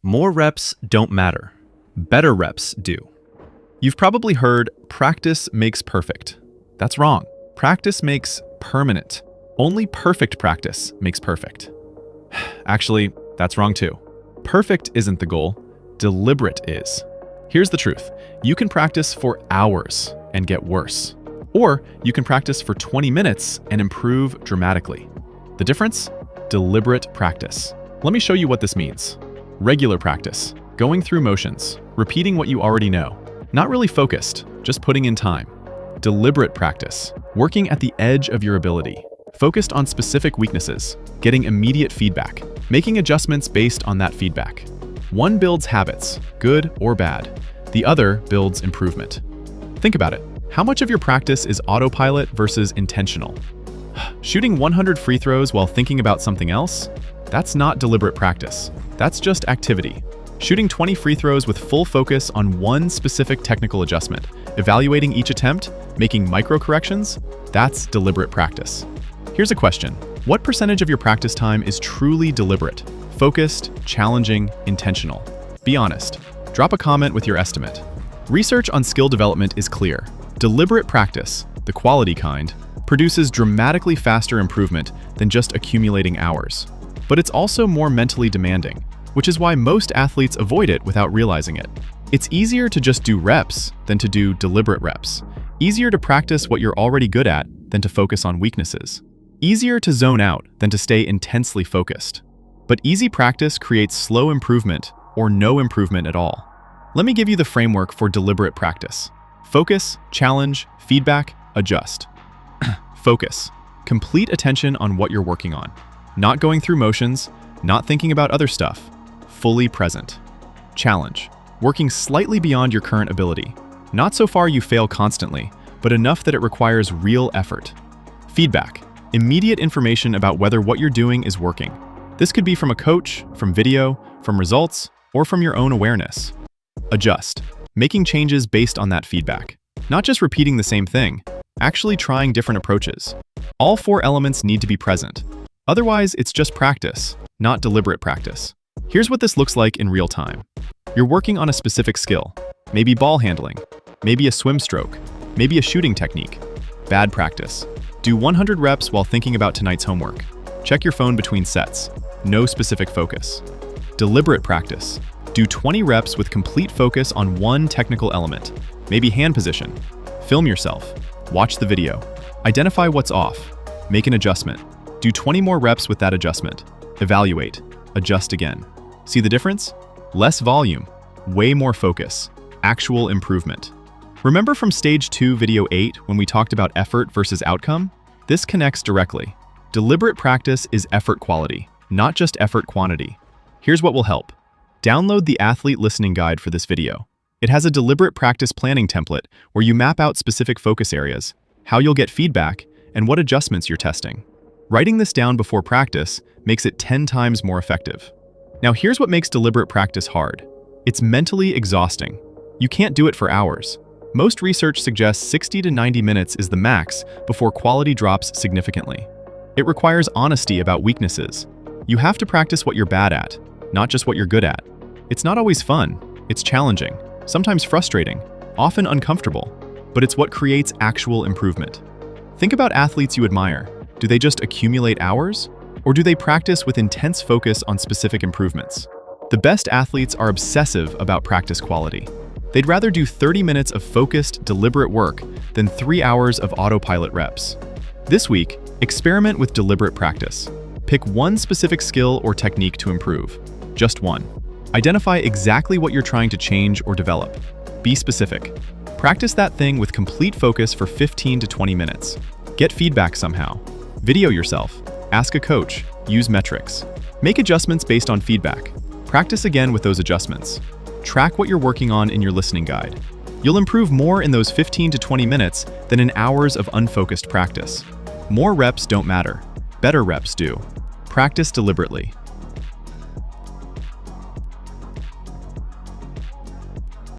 More reps don't matter. Better reps do. You've probably heard practice makes perfect. That's wrong. Practice makes permanent. Only perfect practice makes perfect. Actually, that's wrong too. Perfect isn't the goal. Deliberate is. Here's the truth. You can practice for hours and get worse. Or you can practice for 20 minutes and improve dramatically. The difference? Deliberate practice. Let me show you what this means. Regular practice, going through motions, repeating what you already know. Not really focused, just putting in time. Deliberate practice, working at the edge of your ability, focused on specific weaknesses, getting immediate feedback, making adjustments based on that feedback. One builds habits, good or bad. The other builds improvement. Think about it. How much of your practice is autopilot versus intentional? Shooting 100 free throws while thinking about something else? That's not deliberate practice. That's just activity. Shooting 20 free throws with full focus on one specific technical adjustment, evaluating each attempt, making micro corrections, that's deliberate practice. Here's a question. What percentage of your practice time is truly deliberate, focused, challenging, intentional? Be honest. Drop a comment with your estimate. Research on skill development is clear. Deliberate practice, the quality kind, produces dramatically faster improvement than just accumulating hours. But it's also more mentally demanding, which is why most athletes avoid it without realizing it. It's easier to just do reps than to do deliberate reps. Easier to practice what you're already good at than to focus on weaknesses. Easier to zone out than to stay intensely focused. But easy practice creates slow improvement or no improvement at all. Let me give you the framework for deliberate practice. Focus, challenge, feedback, adjust. Focus. Complete attention on what you're working on. Not going through motions, not thinking about other stuff. Fully present. Challenge. Working slightly beyond your current ability. Not so far you fail constantly, but enough that it requires real effort. Feedback. Immediate information about whether what you're doing is working. This could be from a coach, from video, from results, or from your own awareness. Adjust. Making changes based on that feedback. Not just repeating the same thing, actually trying different approaches. All four elements need to be present. Otherwise, it's just practice, not deliberate practice. Here's what this looks like in real time. You're working on a specific skill, maybe ball handling, maybe a swim stroke, maybe a shooting technique. Bad practice. Do 100 reps while thinking about tonight's homework. Check your phone between sets. No specific focus. Deliberate practice. Do 20 reps with complete focus on one technical element, maybe hand position. Film yourself. Watch the video. Identify what's off. Make an adjustment. Do 20 more reps with that adjustment. Evaluate. Adjust again. See the difference? Less volume, way more focus, actual improvement. Remember from stage 2, video 8, when we talked about effort versus outcome? This connects directly. Deliberate practice is effort quality, not just effort quantity. Here's what will help. Download the athlete listening guide for this video. It has a deliberate practice planning template where you map out specific focus areas, how you'll get feedback, and what adjustments you're testing. Writing this down before practice makes it 10 times more effective. Now here's what makes deliberate practice hard. It's mentally exhausting. You can't do it for hours. Most research suggests 60 to 90 minutes is the max before quality drops significantly. It requires honesty about weaknesses. You have to practice what you're bad at, not just what you're good at. It's not always fun. It's challenging, sometimes frustrating, often uncomfortable, but it's what creates actual improvement. Think about athletes you admire. Do they just accumulate hours? Or do they practice with intense focus on specific improvements? The best athletes are obsessive about practice quality. They'd rather do 30 minutes of focused, deliberate work than 3 hours of autopilot reps. This week, experiment with deliberate practice. Pick one specific skill or technique to improve. Just one. Identify exactly what you're trying to change or develop. Be specific. Practice that thing with complete focus for 15 to 20 minutes. Get feedback somehow. Video yourself. Ask a coach. Use metrics. Make adjustments based on feedback. Practice again with those adjustments. Track what you're working on in your listening guide. You'll improve more in those 15 to 20 minutes than in hours of unfocused practice. More reps don't matter. Better reps do. Practice deliberately.